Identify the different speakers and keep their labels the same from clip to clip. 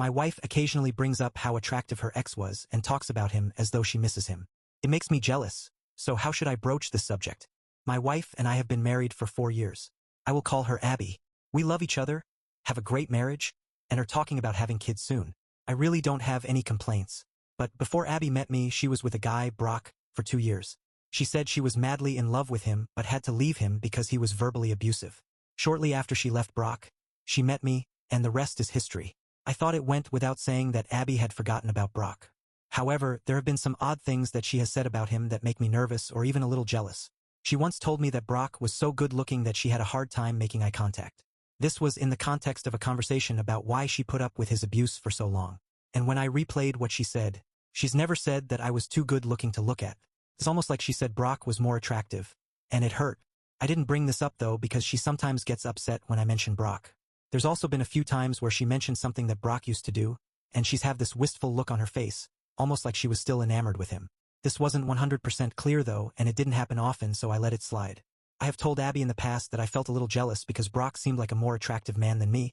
Speaker 1: My wife occasionally brings up how attractive her ex was and talks about him as though she misses him. It makes me jealous, so how should I broach this subject? My wife and I have been married for 4 years. I will call her Abby. We love each other, have a great marriage, and are talking about having kids soon. I really don't have any complaints. But before Abby met me, she was with a guy, Brock, for 2 years. She said she was madly in love with him but had to leave him because he was verbally abusive. Shortly after she left Brock, she met me, and the rest is history. I thought it went without saying that Abby had forgotten about Brock. However, there have been some odd things that she has said about him that make me nervous or even a little jealous. She once told me that Brock was so good-looking that she had a hard time making eye contact. This was in the context of a conversation about why she put up with his abuse for so long. And when I replayed what she said, she's never said that I was too good-looking to look at. It's almost like she said Brock was more attractive. And it hurt. I didn't bring this up though because she sometimes gets upset when I mention Brock. There's also been a few times where she mentioned something that Brock used to do, and she's have this wistful look on her face, almost like she was still enamored with him. This wasn't 100% clear though, and it didn't happen often, so I let it slide. I have told Abby in the past that I felt a little jealous because Brock seemed like a more attractive man than me,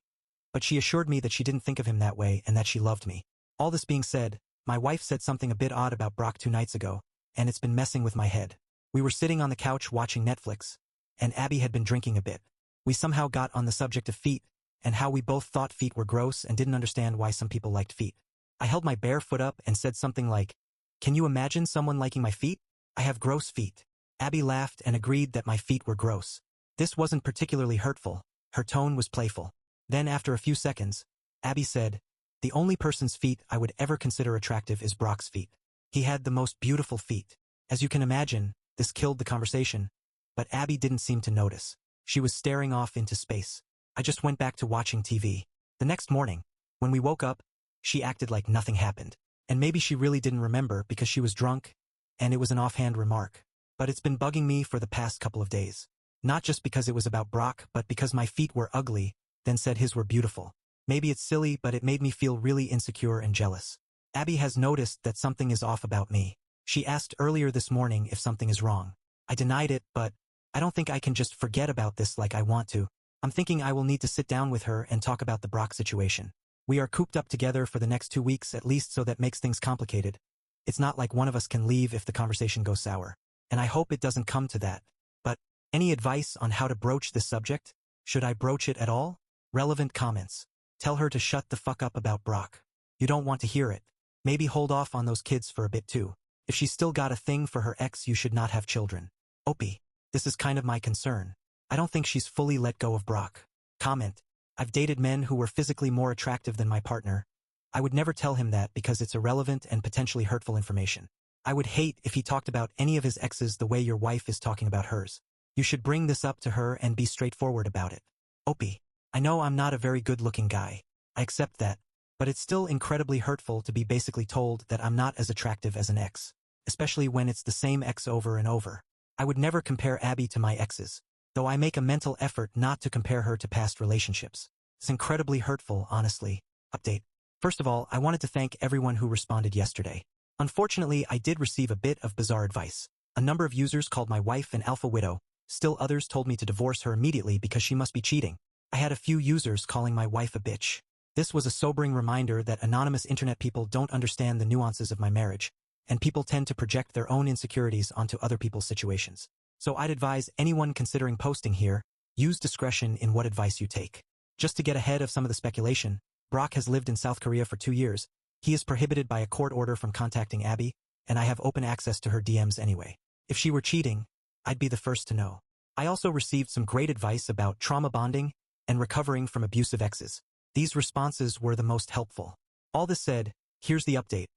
Speaker 1: but she assured me that she didn't think of him that way and that she loved me. All this being said, my wife said something a bit odd about Brock 2 nights ago, and it's been messing with my head. We were sitting on the couch watching Netflix, and Abby had been drinking a bit. We somehow got on the subject of feet, and how we both thought feet were gross and didn't understand why some people liked feet. I held my bare foot up and said something like, "Can you imagine someone liking my feet? I have gross feet." Abby laughed and agreed that my feet were gross. This wasn't particularly hurtful. Her tone was playful. Then after a few seconds, Abby said, "The only person's feet I would ever consider attractive is Brock's feet. He had the most beautiful feet." As you can imagine, this killed the conversation, but Abby didn't seem to notice. She was staring off into space. I just went back to watching TV. The next morning, when we woke up, she acted like nothing happened. And maybe she really didn't remember because she was drunk, and it was an offhand remark. But it's been bugging me for the past couple of days. Not just because it was about Brock, but because my feet were ugly, then said his were beautiful. Maybe it's silly, but it made me feel really insecure and jealous. Abby has noticed that something is off about me. She asked earlier this morning if something is wrong. I denied it, but I don't think I can just forget about this like I want to. I'm thinking I will need to sit down with her and talk about the Brock situation. We are cooped up together for the next 2 weeks at least, so that makes things complicated. It's not like one of us can leave if the conversation goes sour. And I hope it doesn't come to that. But any advice on how to broach this subject? Should I broach it at all? Relevant comments. Tell her to shut the fuck up about Brock. You don't want to hear it. Maybe hold off on those kids for a bit too. If she's still got a thing for her ex, you should not have children. Opie. This is kind of my concern. I don't think she's fully let go of Brock. Comment. I've dated men who were physically more attractive than my partner. I would never tell him that because it's irrelevant and potentially hurtful information. I would hate if he talked about any of his exes the way your wife is talking about hers. You should bring this up to her and be straightforward about it. Opie. I know I'm not a very good-looking guy. I accept that. But it's still incredibly hurtful to be basically told that I'm not as attractive as an ex. Especially when it's the same ex over and over. I would never compare Abby to my exes, though I make a mental effort not to compare her to past relationships. It's incredibly hurtful, honestly. Update. First of all, I wanted to thank everyone who responded yesterday. Unfortunately, I did receive a bit of bizarre advice. A number of users called my wife an alpha widow. Still others told me to divorce her immediately because she must be cheating. I had a few users calling my wife a bitch. This was a sobering reminder that anonymous internet people don't understand the nuances of my marriage, and people tend to project their own insecurities onto other people's situations. So I'd advise anyone considering posting here, use discretion in what advice you take. Just to get ahead of some of the speculation, Brock has lived in South Korea for 2 years. He is prohibited by a court order from contacting Abby, and I have open access to her DMs anyway. If she were cheating, I'd be the first to know. I also received some great advice about trauma bonding and recovering from abusive exes. These responses were the most helpful. All this said, here's the update.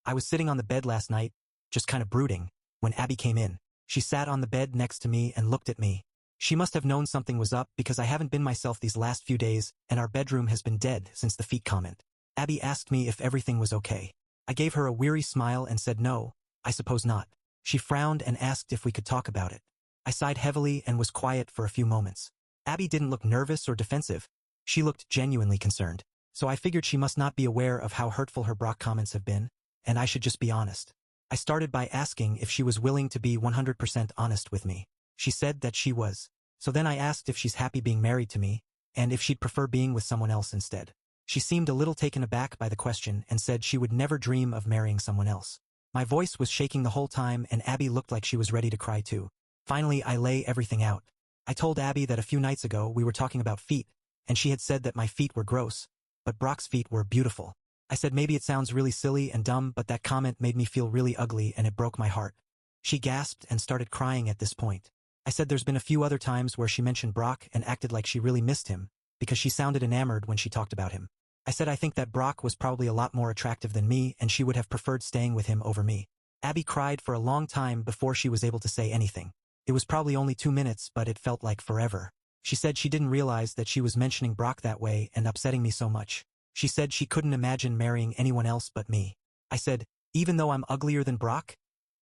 Speaker 1: I was sitting on the bed last night, just kind of brooding, when Abby came in. She sat on the bed next to me and looked at me. She must have known something was up because I haven't been myself these last few days, and our bedroom has been dead since the feet comment. Abby asked me if everything was okay. I gave her a weary smile and said no, I suppose not. She frowned and asked if we could talk about it. I sighed heavily and was quiet for a few moments. Abby didn't look nervous or defensive. She looked genuinely concerned. So I figured she must not be aware of how hurtful her Brock comments have been, and I should just be honest. I started by asking if she was willing to be 100% honest with me. She said that she was. So then I asked if she's happy being married to me, and if she'd prefer being with someone else instead. She seemed a little taken aback by the question and said she would never dream of marrying someone else. My voice was shaking the whole time and Abby looked like she was ready to cry too. Finally, I lay everything out. I told Abby that a few nights ago we were talking about feet, and she had said that my feet were gross, but Brock's feet were beautiful. I said maybe it sounds really silly and dumb, but that comment made me feel really ugly and it broke my heart. She gasped and started crying at this point. I said there's been a few other times where she mentioned Brock and acted like she really missed him, because she sounded enamored when she talked about him. I said I think that Brock was probably a lot more attractive than me and she would have preferred staying with him over me. Abby cried for a long time before she was able to say anything. It was probably only 2 minutes, but it felt like forever. She said she didn't realize that she was mentioning Brock that way and upsetting me so much. She said she couldn't imagine marrying anyone else but me. I said, even though I'm uglier than Brock?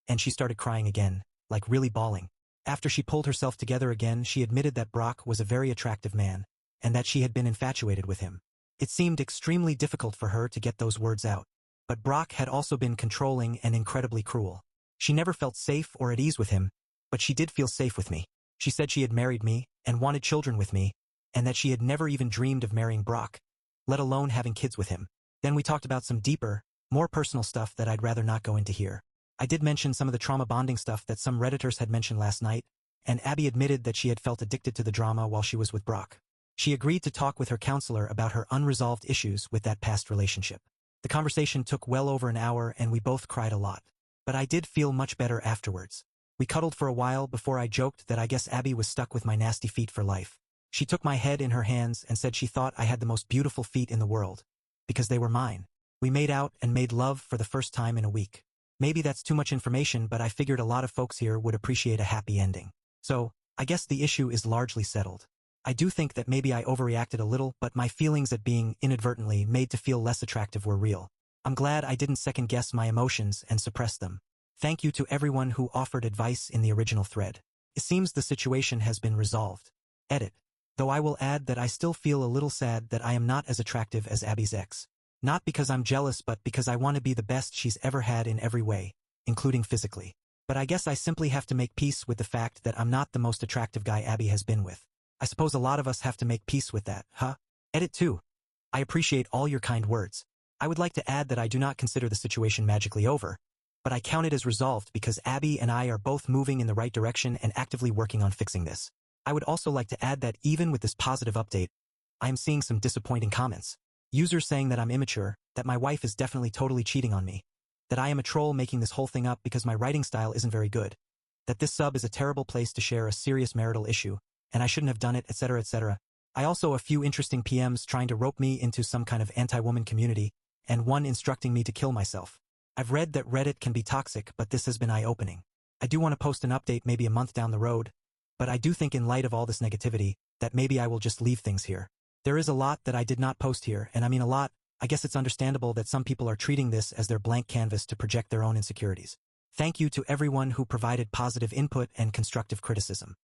Speaker 1: And she started crying again, like really bawling. After she pulled herself together again, she admitted that Brock was a very attractive man, and that she had been infatuated with him. It seemed extremely difficult for her to get those words out. But Brock had also been controlling and incredibly cruel. She never felt safe or at ease with him, but she did feel safe with me. She said she had married me, and wanted children with me, and that she had never even dreamed of marrying Brock, let alone having kids with him. Then we talked about some deeper, more personal stuff that I'd rather not go into here. I did mention some of the trauma bonding stuff that some Redditors had mentioned last night, and Abby admitted that she had felt addicted to the drama while she was with Brock. She agreed to talk with her counselor about her unresolved issues with that past relationship. The conversation took well over an hour and we both cried a lot. But I did feel much better afterwards. We cuddled for a while before I joked that I guess Abby was stuck with my nasty feet for life. She took my head in her hands and said she thought I had the most beautiful feet in the world, because they were mine. We made out and made love for the first time in a week. Maybe that's too much information, but I figured a lot of folks here would appreciate a happy ending. So, I guess the issue is largely settled. I do think that maybe I overreacted a little, but my feelings at being inadvertently made to feel less attractive were real. I'm glad I didn't second-guess my emotions and suppress them. Thank you to everyone who offered advice in the original thread. It seems the situation has been resolved. Edit. Though I will add that I still feel a little sad that I am not as attractive as Abby's ex. Not because I'm jealous, but because I want to be the best she's ever had in every way, including physically. But I guess I simply have to make peace with the fact that I'm not the most attractive guy Abby has been with. I suppose a lot of us have to make peace with that, huh? Edit 2. I appreciate all your kind words. I would like to add that I do not consider the situation magically over, but I count it as resolved because Abby and I are both moving in the right direction and actively working on fixing this. I would also like to add that even with this positive update, I am seeing some disappointing comments. Users saying that I'm immature, that my wife is definitely totally cheating on me, that I am a troll making this whole thing up because my writing style isn't very good, that this sub is a terrible place to share a serious marital issue, and I shouldn't have done it, etc., etc. I also a few interesting PMs trying to rope me into some kind of anti-woman community, and one instructing me to kill myself. I've read that Reddit can be toxic, but this has been eye-opening. I do want to post an update maybe a month down the road, but I do think in light of all this negativity, that maybe I will just leave things here. There is a lot that I did not post here, and I mean a lot. I guess it's understandable that some people are treating this as their blank canvas to project their own insecurities. Thank you to everyone who provided positive input and constructive criticism.